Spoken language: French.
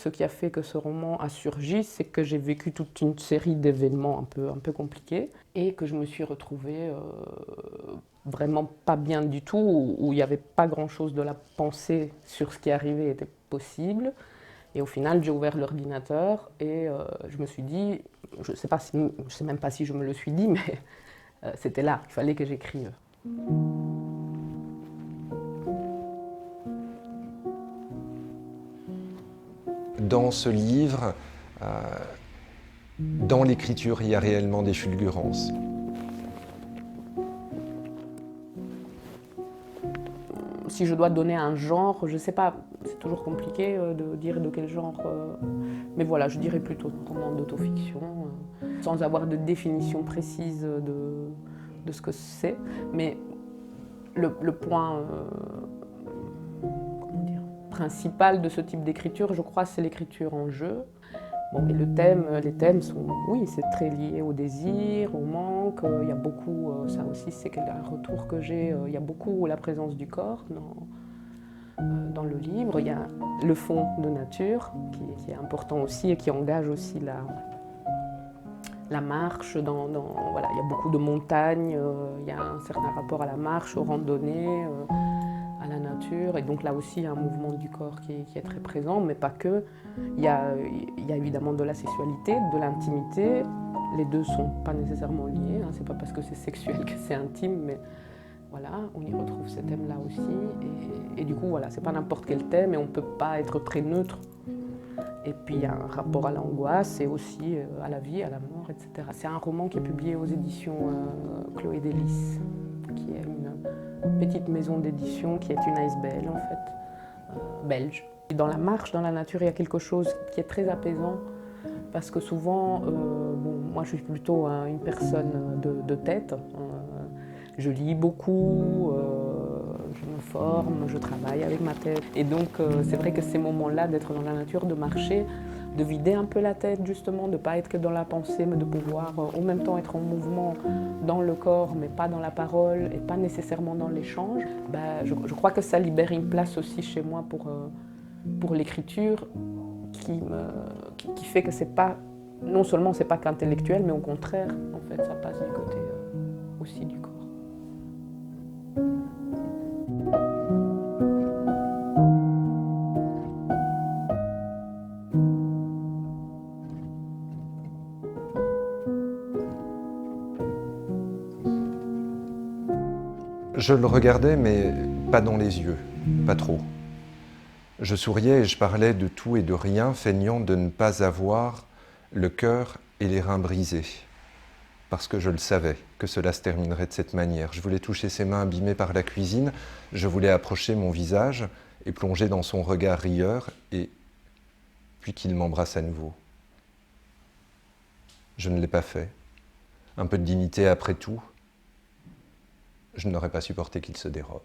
ce qui a fait que ce roman a surgi, c'est que j'ai vécu toute une série d'événements un peu compliqués et que je me suis retrouvée vraiment pas bien du tout, où il n'y avait pas grand-chose de la pensée sur ce qui arrivait était possible. Et au final, j'ai ouvert l'ordinateur et je me suis dit, je sais même pas si je me le suis dit, mais c'était là, il fallait que j'écrive. Dans ce livre, dans l'écriture, il y a réellement des fulgurances. Si je dois donner un genre, je ne sais pas, c'est toujours compliqué de dire de quel genre, mais voilà, je dirais plutôt roman d'autofiction, sans avoir de définition précise de ce que c'est. Mais le point comment dire, principal de ce type d'écriture, je crois, c'est l'écriture en jeu. Bon, et les thèmes sont, oui, c'est très lié au désir, au manque. Il y a beaucoup, ça aussi, c'est un retour que j'ai. Il y a beaucoup la présence du corps dans le livre. Il y a le fond de nature qui est important aussi et qui engage aussi la marche. Voilà, il y a beaucoup de montagnes. Il y a un certain rapport à la marche, aux randonnées, à la nature. Et donc là aussi, il y a un mouvement du corps qui est très présent, mais pas que. Il y a évidemment de la sexualité, de l'intimité. Les deux ne sont pas nécessairement liés. Hein. C'est pas parce que c'est sexuel que c'est intime, mais voilà, on y retrouve ces thèmes-là aussi. Et du coup, voilà, c'est pas n'importe quel thème et on peut pas être très neutre. Et puis il y a un rapport à l'angoisse et aussi à la vie, à la mort, etc. C'est un roman qui est publié aux éditions Chloé Délices, qui est une petite maison d'édition qui est une ASBL en fait, belge. Et dans la marche, dans la nature, il y a quelque chose qui est très apaisant parce que souvent, bon, moi je suis plutôt une personne de tête. Je lis beaucoup, je me forme, je travaille avec ma tête. Et donc c'est vrai que ces moments-là d'être dans la nature, de marcher, de vider un peu la tête justement, de ne pas être que dans la pensée, mais de pouvoir en même temps être en mouvement dans le corps, mais pas dans la parole et pas nécessairement dans l'échange, je crois que ça libère une place aussi chez moi pour l'écriture qui fait que c'est pas, non seulement c'est pas qu'intellectuel, mais au contraire, en fait, ça passe du côté aussi du corps. Je le regardais, mais pas dans les yeux, pas trop. Je souriais et je parlais de tout et de rien, feignant de ne pas avoir le cœur et les reins brisés. Parce que je le savais, que cela se terminerait de cette manière. Je voulais toucher ses mains abîmées par la cuisine, je voulais approcher mon visage et plonger dans son regard rieur, et puis qu'il m'embrasse à nouveau. Je ne l'ai pas fait. Un peu de dignité après tout. Je n'aurais pas supporté qu'il se dérobe.